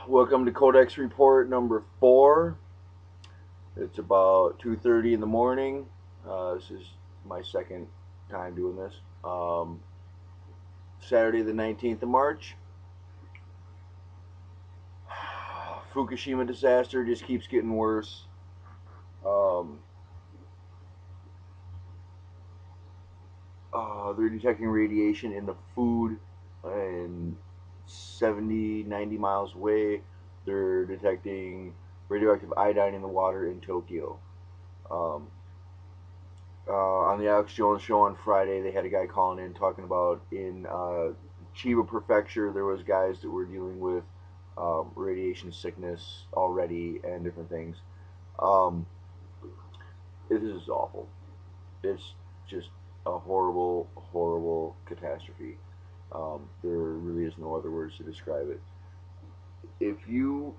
Welcome to CodeX Report number 4. It's about 2:30 in the morning. This is my second time doing this. Saturday the 19th of March. Fukushima disaster just keeps getting worse. They're detecting radiation in the food and 70, 90 miles away. They're detecting radioactive iodine in the water in Tokyo. On the Alex Jones show on Friday, they had a guy calling in talking about in Chiba Prefecture there was guys that were dealing with radiation sickness already and different things. This is awful. It's just a horrible, horrible catastrophe. There really is no other words to describe it. If you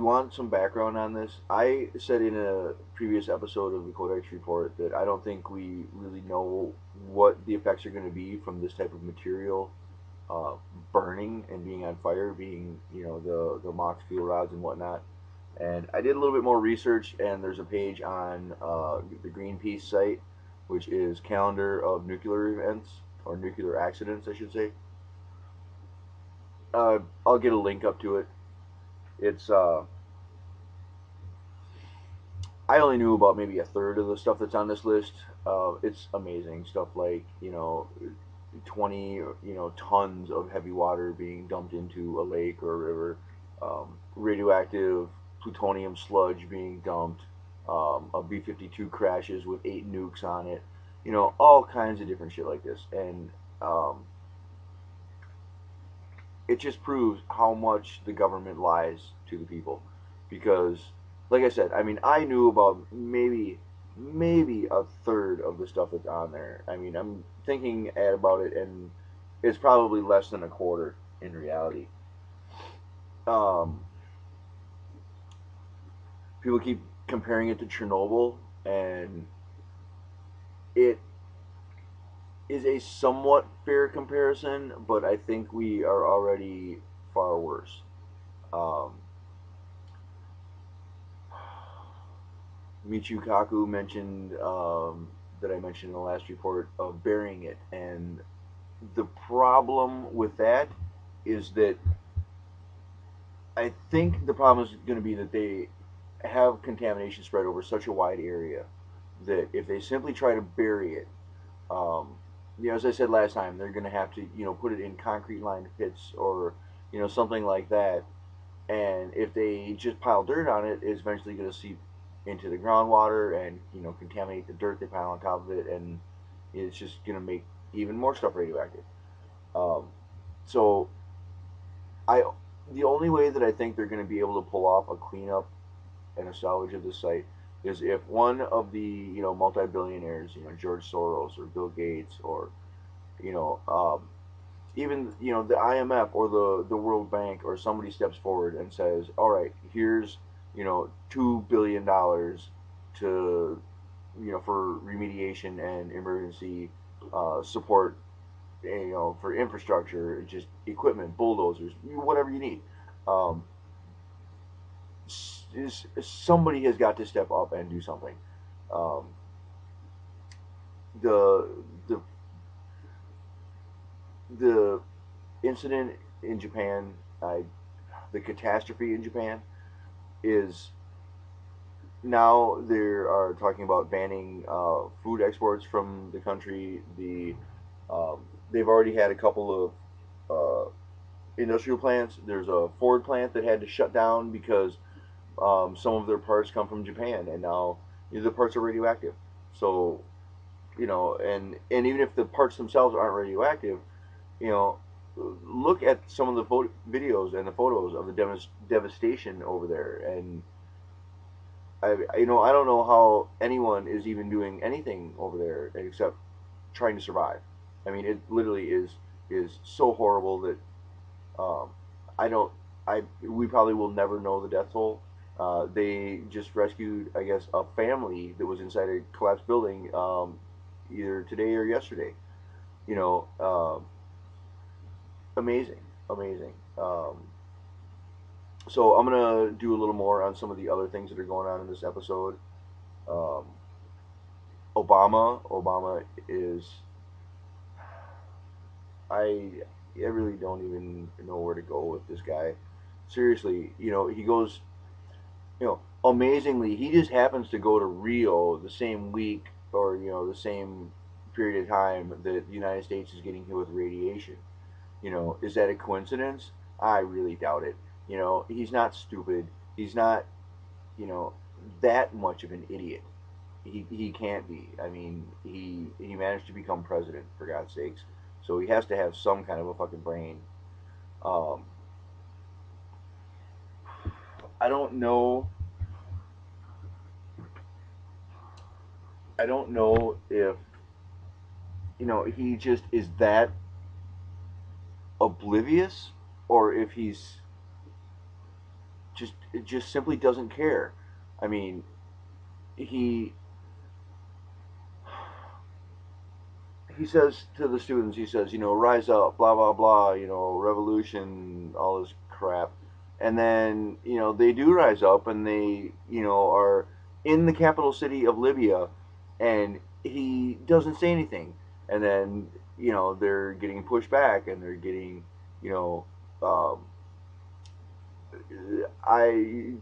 want some background on this, I said in a previous episode of the Codex Report that I don't think we really know what the effects are going to be from this type of material burning and being on fire, being, you know, the MOX fuel rods and whatnot. And I did a little bit more research, and there's a page on the Greenpeace site, which is Calendar of Nuclear Events, or Nuclear Accidents, I should say. I'll get a link up to it. It's I only knew about maybe a third of the stuff that's on this list. It's amazing stuff like, you know, 20 tons of heavy water being dumped into a lake or a river, radioactive plutonium sludge being dumped, a B-52 crashes with 8 nukes on it, you know, all kinds of different shit like this. And it just proves how much the government lies to the people, because, like I said, I mean, I knew about maybe a third of the stuff that's on there. I mean, I'm thinking about it, and it's probably less than a quarter in reality. People keep comparing it to Chernobyl, and it is a somewhat fair comparison, but I think we are already far worse. Michio Kaku mentioned that I mentioned in the last report of burying it, and the problem with that is that I think the problem is going to be that they have contamination spread over such a wide area that if they simply try to bury it, you know, as I said last time, they're going to have to, you know, put it in concrete lined pits or, you know, something like that. And if they just pile dirt on it, it's eventually going to seep into the groundwater and, you know, contaminate the dirt they pile on top of it, and it's just going to make even more stuff radioactive. So the only way that I think they're going to be able to pull off a cleanup and a salvage of the site is if one of the, you know, multi-billionaires, you know, George Soros or Bill Gates, or, you know, even, you know, the IMF or the World Bank or somebody steps forward and says, all right, here's, you know, $2 billion to, you know, for remediation and emergency support, you know, for infrastructure, just equipment, bulldozers, whatever you need. Somebody has got to step up and do something. The incident in Japan, the catastrophe in Japan, is now they are talking about banning food exports from the country. They've already had a couple of industrial plants. There's a Ford plant that had to shut down because some of their parts come from Japan, and now, you know, the parts are radioactive. So, you know, and even if the parts themselves aren't radioactive, you know, look at some of the videos and the photos of the devastation over there, and I don't know how anyone is even doing anything over there except trying to survive. I mean, it literally is so horrible that um, I don't. We probably will never know the death toll. They just rescued, I guess, a family that was inside a collapsed building, either today or yesterday. You know, amazing, amazing. So I'm gonna do a little more on some of the other things that are going on in this episode. Um, Obama is I I really don't even know where to go with this guy. Seriously, he goes, amazingly, he just happens to go to Rio the same week or the same period of time that the United States is getting hit with radiation. Is that a coincidence? I really doubt it. He's not stupid. He's not, you know, that much of an idiot. He can't be. I mean, he managed to become president, for God's sakes. So he has to have some kind of a fucking brain. Um, I don't know. I don't know if he just is that oblivious, or if he's just simply doesn't care. I mean, he he says to the students, he says, rise up, blah blah blah, revolution, all this crap, and then they do rise up, and they are in the capital city of Libya, and he doesn't say anything, and then they're getting pushed back, and they're getting you know um, I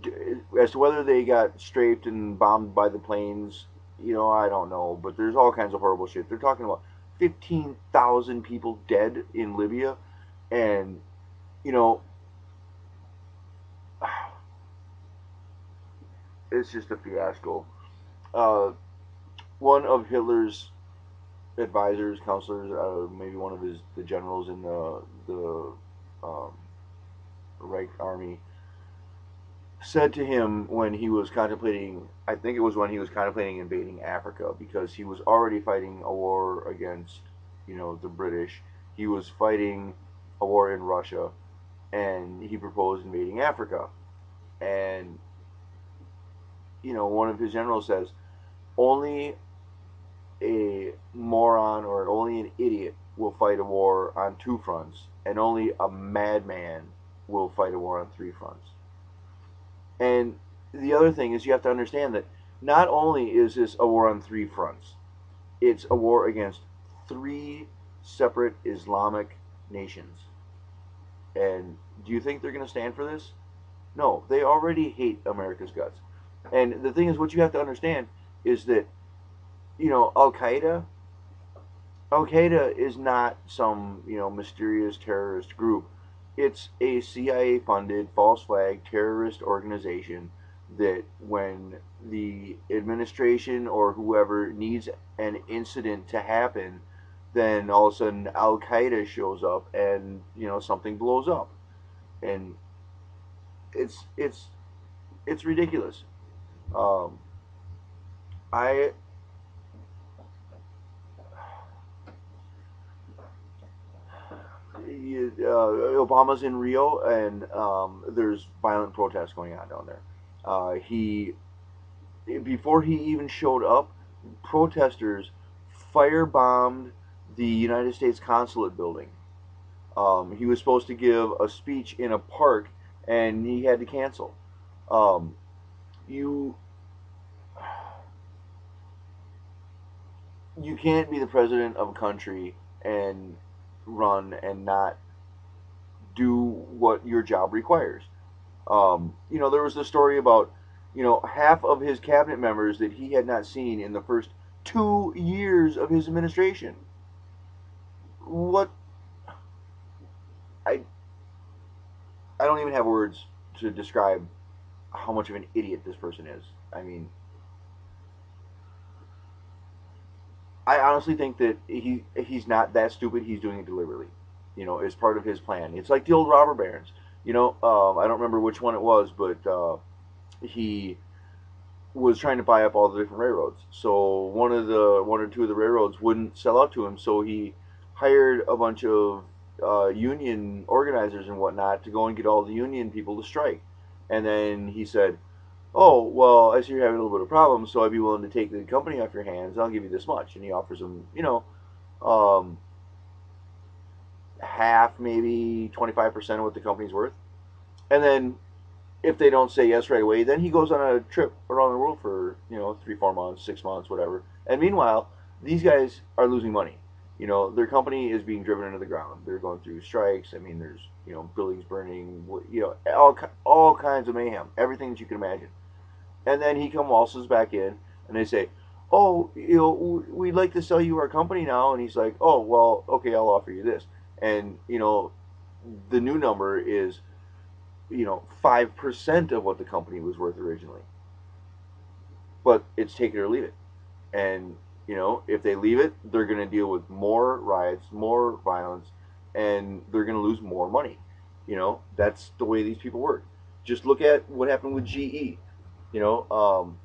as to whether they got strafed and bombed by the planes, I don't know, but there's all kinds of horrible shit. They're talking about 15,000 people dead in Libya, and you know, it's just a fiasco. Uh, one of Hitler's advisors, counselors, maybe one of the generals in the um, Reich army, said to him when he was contemplating, I think it was when he was contemplating invading Africa, because he was already fighting a war against, the British. He was fighting a war in Russia, and he proposed invading Africa. And, one of his generals says, only a moron or only an idiot will fight a war on two fronts, and only a madman will fight a war on three fronts. And the other thing is, you have to understand that not only is this a war on three fronts, it's a war against three separate Islamic nations. And do you think they're going to stand for this? No, they already hate America's guts. And the thing is, what you have to understand is that, Al Qaeda is not some, mysterious terrorist group. It's a CIA funded false flag terrorist organization that, when the administration or whoever needs an incident to happen, then all of a sudden Al Qaeda shows up, and something blows up. And it's ridiculous. Um, I Obama's in Rio, and there's violent protests going on down there. He Before he even showed up, protesters firebombed the United States consulate building. He was supposed to give a speech in a park, and he had to cancel. Um, you you can't be the president of a country and run and not do what your job requires. There was the story about, half of his cabinet members that he had not seen in the first 2 years of his administration. What? I I don't even have words to describe how much of an idiot this person is. I mean, I honestly think that he's not that stupid. He's doing it deliberately. As part of his plan. It's like the old robber barons. I don't remember which one it was, but he was trying to buy up all the different railroads. So one or two of the railroads wouldn't sell out to him, so he hired a bunch of union organizers and whatnot to go and get all the union people to strike. And then he said, "Oh, well, I see you're having a little bit of problems, so I'd be willing to take the company off your hands. I'll give you this much." And he offers them, um, half, maybe 25% of what the company's worth. And then if they don't say yes right away, then he goes on a trip around the world for 3, 4 months, 6 months, whatever. And meanwhile, these guys are losing money. Their company is being driven into the ground. They're going through strikes. I mean, there's buildings burning. All kinds of mayhem. Everything that you can imagine. And then he waltzes back in, and they say, "Oh, we'd like to sell you our company now." And he's like, "Oh, well, okay, I'll offer you this." And the new number is 5% of what the company was worth originally. But it's take it or leave it. And if they leave it, they're going to deal with more riots, more violence, and they're going to lose more money. That's the way these people work. Just look at what happened with GE. You know,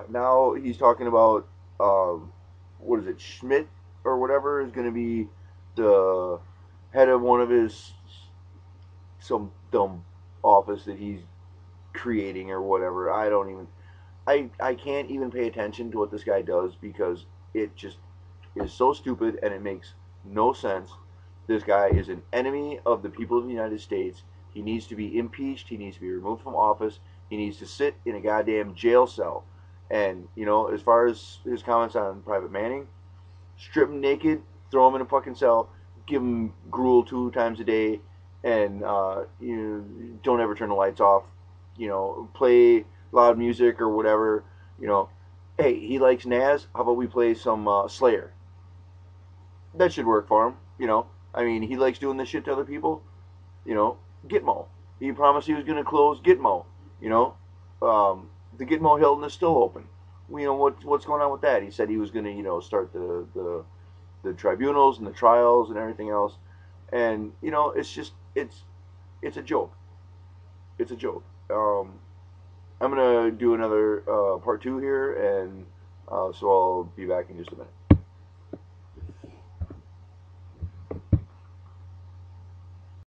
now he's talking about what is it, Schmidt or whatever is going to be the head of one of his some dumb office that he's creating or whatever. I can't even pay attention to what this guy does because it just is so stupid and it makes no sense. This guy is an enemy of the people of the United States. He needs to be impeached. He needs to be removed from office. He needs to sit in a goddamn jail cell. And, as far as his comments on Private Manning, strip him naked, throw him in a fucking cell, give him gruel 2 times a day, and don't ever turn the lights off. Play loud music or whatever. Hey, he likes Nas. How about we play some Slayer? That should work for him. I mean, he likes doing this shit to other people. Gitmo. He promised he was going to close Gitmo. The Gitmo Hilton is still open. What's going on with that? He said he was going to start the tribunals and the trials and everything else. And it's just it's a joke. It's a joke. I'm gonna do another part 2 here, and so I'll be back in just a minute.